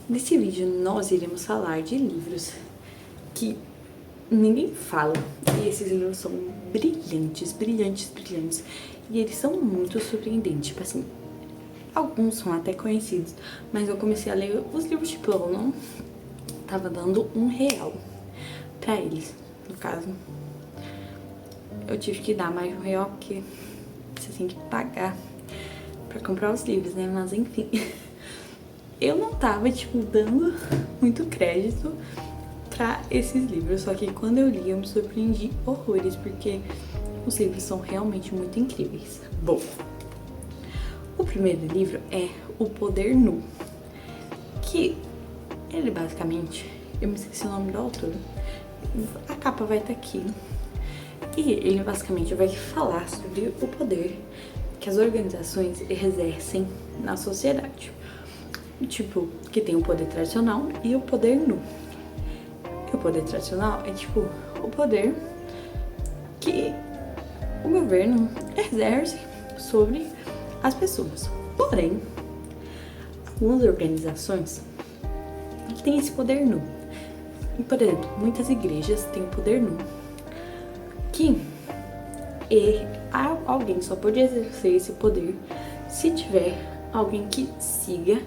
Nesse vídeo nós iremos falar de livros que ninguém fala. E esses livros são brilhantes, brilhantes, brilhantes. E eles são muito surpreendentes. Tipo assim, alguns são até conhecidos, mas eu comecei a ler os livros, tipo, eu não tava dando R$ 1 pra eles. No caso, eu tive que dar mais de R$ 1 porque você tem que pagar pra comprar os livros, né? Mas enfim, eu não tava, tipo, dando muito crédito pra esses livros. Só que quando eu li, eu me surpreendi horrores, porque os livros são realmente muito incríveis. Bom, o primeiro livro é O Poder Nu, que ele basicamente, eu me esqueci o nome do autor, a capa vai estar aqui. E ele basicamente vai falar sobre o poder que as organizações exercem na sociedade. Tipo, que tem o poder tradicional e o poder nu. E o poder tradicional é tipo o poder que o governo exerce sobre as pessoas. Porém, algumas organizações têm esse poder nu. E, por exemplo, muitas igrejas têm o poder nu, que alguém só pode exercer esse poder se tiver alguém que siga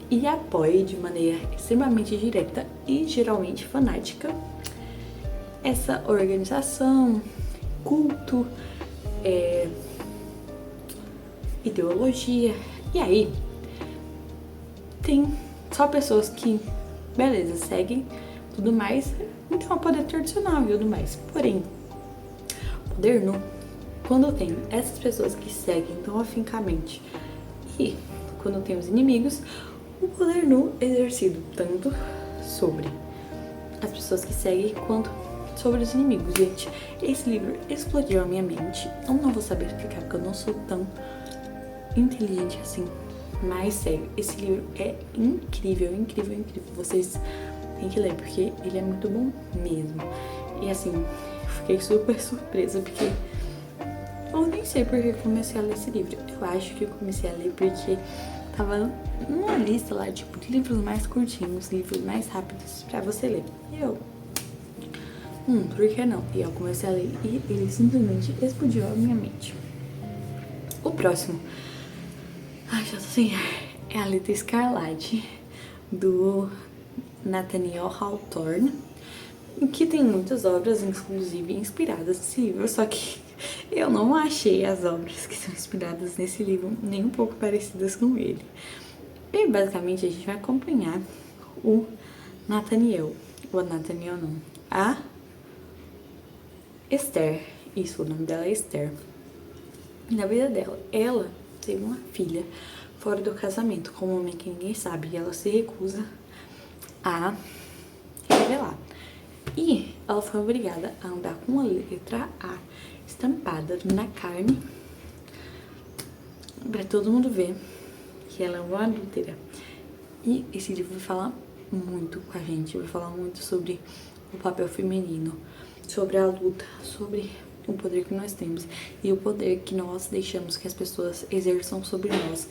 e apoie de maneira extremamente direta e geralmente fanática essa organização, culto, ideologia. E aí tem só pessoas que, beleza, seguem tudo mais, então é o poder tradicional e tudo mais. Porém, poder nu, quando tem essas pessoas que seguem tão afincamente e quando tem os inimigos, o poder nu é exercido tanto sobre as pessoas que seguem quanto sobre os inimigos. Gente, esse livro explodiu a minha mente. Eu não vou saber explicar porque eu não sou tão inteligente assim. Mas sério, esse livro é incrível, incrível, incrível. Vocês têm que ler porque ele é muito bom mesmo. E assim, fiquei super surpresa porque eu nem sei porque eu comecei a ler esse livro. Eu acho que eu comecei a ler porque tava numa lista lá, tipo, de livros mais curtinhos, livros mais rápidos pra você ler. E eu, por que não? E eu comecei a ler e ele simplesmente explodiu a minha mente. O próximo, ai, já tô sem ar, é A Letra Escarlate, do Nathaniel Hawthorne, que tem muitas obras, inclusive, inspiradas nesse livro, só que eu não achei as obras que são inspiradas nesse livro nem um pouco parecidas com ele. E basicamente a gente vai acompanhar o Nathaniel não, a Esther, isso, o nome dela é Esther. Na vida dela, ela teve uma filha fora do casamento, com um homem que ninguém sabe, e ela se recusa a revelar. E ela foi obrigada a andar com uma letra A estampada na carne pra todo mundo ver que ela é uma adúltera. E esse livro vai falar muito com a gente, vai falar muito sobre o papel feminino, sobre a luta, sobre o poder que nós temos e o poder que nós deixamos que as pessoas exerçam sobre nós.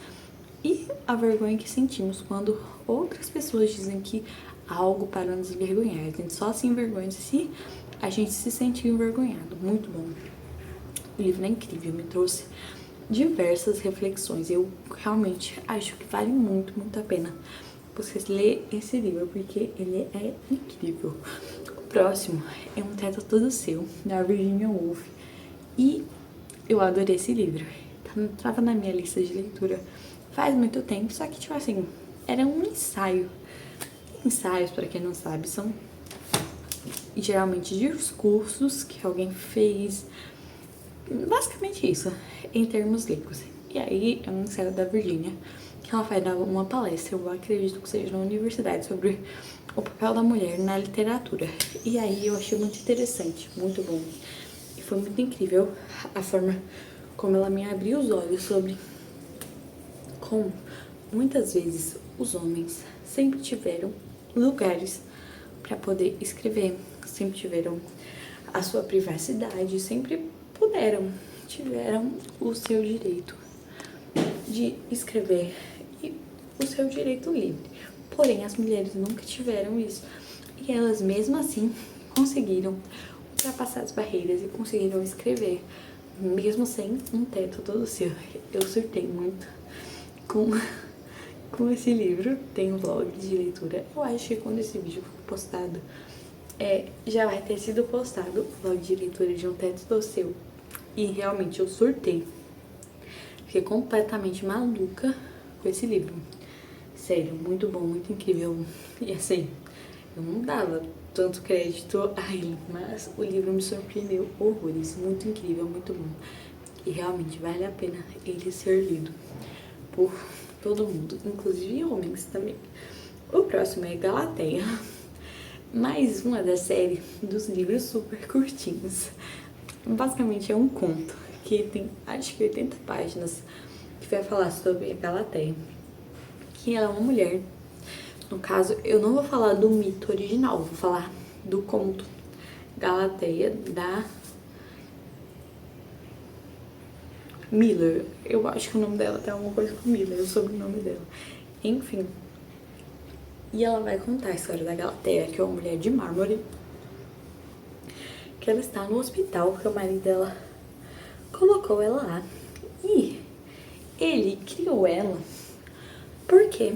E a vergonha que sentimos quando outras pessoas dizem que há algo para nos envergonhar. A gente só se envergonha se a gente se sentir envergonhado. Muito bom. O livro é incrível, me trouxe diversas reflexões. Eu realmente acho que vale muito, muito a pena você ler esse livro, porque ele é incrível. O próximo é Um Teto Todo Seu, da Virginia Woolf. E eu adorei esse livro. Tava na minha lista de leitura faz muito tempo, só que, tipo assim, era um ensaio. Ensaios, pra quem não sabe, são geralmente discursos que alguém fez. Basicamente isso, em termos leigos. E aí é um ensaio da Virginia, que ela vai dar uma palestra, eu acredito que seja na universidade, sobre o papel da mulher na literatura. E aí eu achei muito interessante, muito bom. E foi muito incrível a forma como ela me abriu os olhos sobre como muitas vezes os homens sempre tiveram lugares para poder escrever, sempre tiveram a sua privacidade, sempre tiveram o seu direito de escrever. E o seu direito livre. Porém, as mulheres nunca tiveram isso. E elas, mesmo assim, conseguiram ultrapassar as barreiras e conseguiram escrever, mesmo sem um teto todo seu. Eu surtei muito com esse livro. Tem um vlog de leitura. Eu acho que quando esse vídeo for postado, já vai ter sido postado o vlog de leitura de Um Teto do Seu. E realmente eu surtei. Fiquei completamente maluca com esse livro. Sério, muito bom, muito incrível. E assim, eu não dava tanto crédito a ele, mas o livro me surpreendeu horrores. Muito incrível, muito bom. E realmente vale a pena ele ser lido por todo mundo, inclusive homens também. O próximo é Galateia. Mais uma da série dos livros super curtinhos. Basicamente é um conto que tem, acho que 80 páginas, que vai falar sobre a Galateia, que ela é uma mulher. No caso, eu não vou falar do mito original, vou falar do conto Galateia da Miller. Eu acho que o nome dela tem alguma coisa com Miller, o sobrenome dela. Enfim. E ela vai contar a história da Galateia, que é uma mulher de mármore, que ela está no hospital, porque o marido dela colocou ela lá. E ele criou ela porque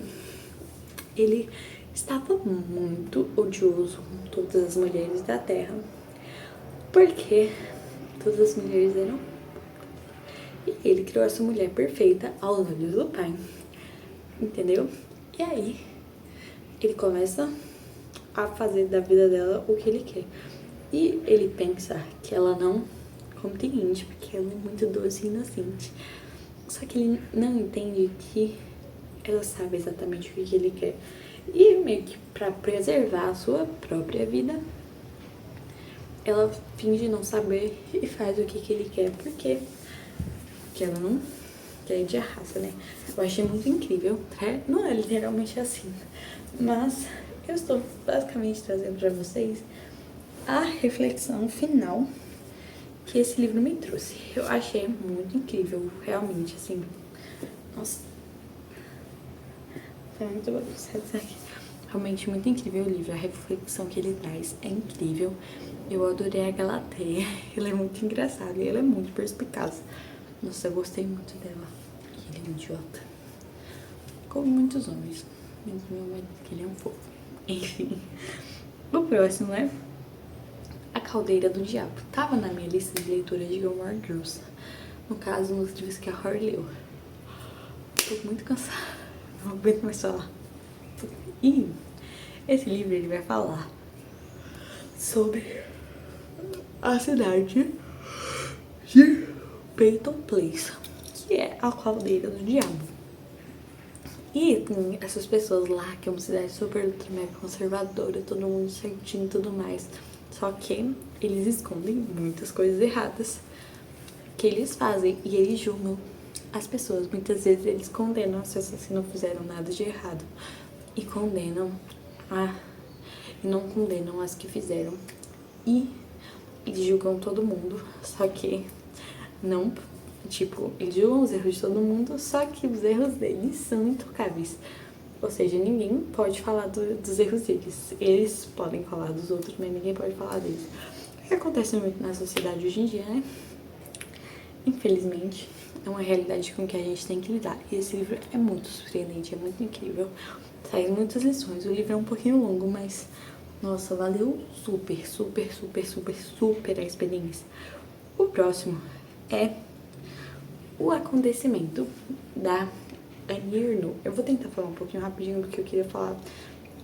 ele estava muito odioso com todas as mulheres da Terra, porque todas as mulheres eram... E ele criou essa mulher perfeita aos olhos do pai, entendeu? E aí ele começa a fazer da vida dela o que ele quer. E ele pensa que ela não compreende, porque ela é muito doce e inocente. Só que ele não entende que ela sabe exatamente o que ele quer. E meio que pra preservar a sua própria vida, ela finge não saber e faz o que ele quer, porque ela não quer de raça, né? Eu achei muito incrível. Não é literalmente assim, mas eu estou basicamente trazendo pra vocês a reflexão final que esse livro me trouxe. Eu achei muito incrível, realmente, assim. Nossa, foi muito bom. Realmente muito incrível o livro, a reflexão que ele traz é incrível. Eu adorei a Galateia, ela é muito engraçada e ela é muito perspicaz. Nossa, eu gostei muito dela. E ele é um idiota, como muitos homens, menos meu marido, que ele é um fofo. Enfim, o próximo é A Caldeira do Diabo. Tava na minha lista de leitura de Gilmore Girls, no caso, nos livros que a Horror leu. Tô muito cansada, não aguento mais falar. E esse livro ele vai falar sobre a cidade de Peyton Place, que é a Caldeira do Diabo. E tem essas pessoas lá, que é uma cidade super ultra mega conservadora, todo mundo certinho e tudo mais. Só que eles escondem muitas coisas erradas que eles fazem e eles julgam as pessoas. Muitas vezes eles condenam as pessoas que não fizeram nada de errado e não condenam as que fizeram. E eles julgam todo mundo, só que não, tipo, eles julgam os erros de todo mundo, só que os erros deles são intocáveis. Ou seja, ninguém pode falar dos erros deles. Eles podem falar dos outros, mas ninguém pode falar deles. O que acontece muito na sociedade hoje em dia, né? Infelizmente, é uma realidade com que a gente tem que lidar. E esse livro é muito surpreendente, é muito incrível. Traz muitas lições. O livro é um pouquinho longo, mas... Nossa, valeu super, super, super, super, super a experiência. O próximo é O Acontecimento, da Annie Ernaux. Eu vou tentar falar um pouquinho rapidinho, porque eu queria falar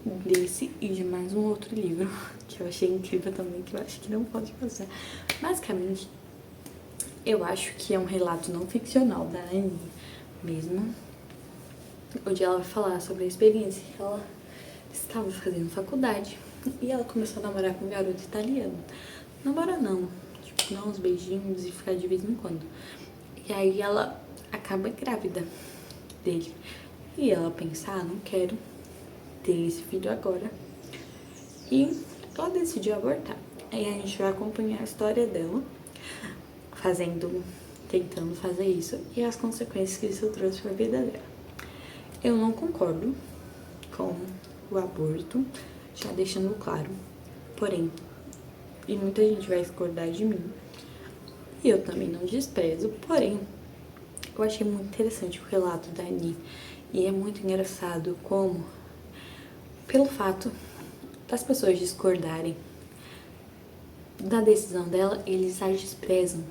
desse e de mais um outro livro que eu achei incrível também, que eu acho que não pode passar. Basicamente, eu acho que é um relato não ficcional da Annie mesmo, onde ela vai falar sobre a experiência que ela estava fazendo faculdade e ela começou a namorar com um garoto italiano. Namorar não, tipo, dar uns beijinhos e ficar de vez em quando. E aí ela acaba grávida dele. E ela pensa, não quero ter esse filho agora. E ela decidiu abortar. Aí a gente vai acompanhar a história dela tentando fazer isso e as consequências que isso trouxe para a vida dela. Eu não concordo com o aborto, já deixando claro. Porém, e muita gente vai discordar de mim, e eu também não desprezo, porém, eu achei muito interessante o relato da Ani. E é muito engraçado como, pelo fato das pessoas discordarem da decisão dela, eles a desprezam,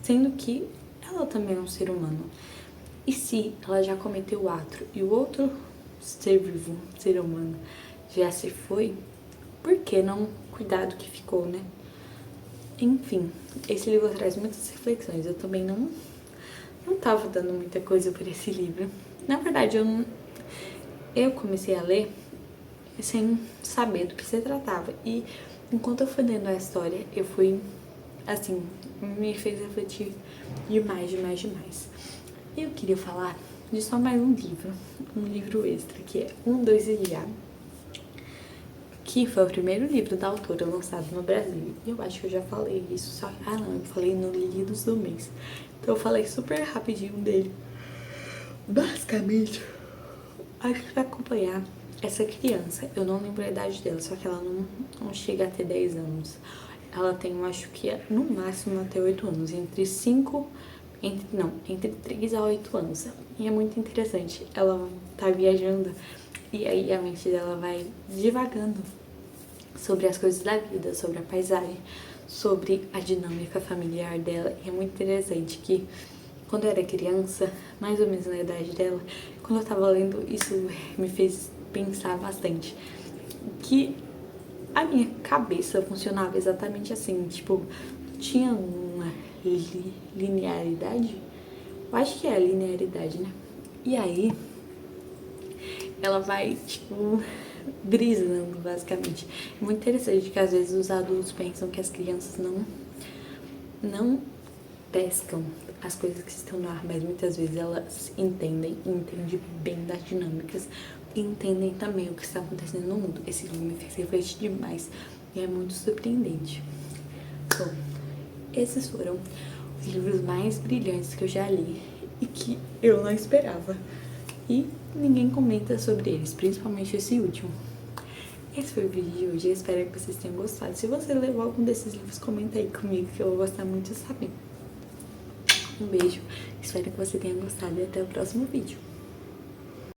sendo que ela também é um ser humano. E se ela já cometeu o ato e o outro ser vivo, ser humano, já se foi, por que não cuidar do que ficou, né? Enfim, esse livro traz muitas reflexões. Eu também não tava dando muita coisa por esse livro. Na verdade, eu comecei a ler sem saber do que se tratava. E enquanto eu fui lendo a história, eu fui, assim, me fez refletir demais. Eu queria falar de só mais um livro extra, que é Um, Dois e Já, que foi o primeiro livro da autora lançado no Brasil. E eu acho que eu já falei isso, só que... Ah, não, eu falei no Lidos do Mês. Então eu falei super rapidinho dele. Basicamente, acho que vai acompanhar essa criança. Eu não lembro a idade dela, só que ela não chega a ter 10 anos. Ela tem, eu acho que no máximo até 8 anos. Entre 3 a 8 anos. E é muito interessante. Ela tá viajando e aí a mente dela vai divagando sobre as coisas da vida, sobre a paisagem, sobre a dinâmica familiar dela. E é muito interessante que quando eu era criança, mais ou menos na idade dela, quando eu tava lendo, isso me fez pensar bastante. Que a minha cabeça funcionava exatamente assim, tipo, tinha uma linearidade. Eu acho que é a linearidade, né? E aí, ela vai, tipo, brisando, basicamente. É muito interessante que às vezes os adultos pensam que as crianças não pescam as coisas que estão no ar, mas muitas vezes elas entendem bem das dinâmicas e entendem também o que está acontecendo no mundo. Esse livro me fez refletir demais e é muito surpreendente. Bom, esses foram os livros mais brilhantes que eu já li e que eu não esperava. E ninguém comenta sobre eles, principalmente esse último. Esse foi o vídeo de hoje, eu espero que vocês tenham gostado. Se você leu algum desses livros, comenta aí comigo que eu vou gostar muito de saber. Um beijo, espero que você tenha gostado e até o próximo vídeo.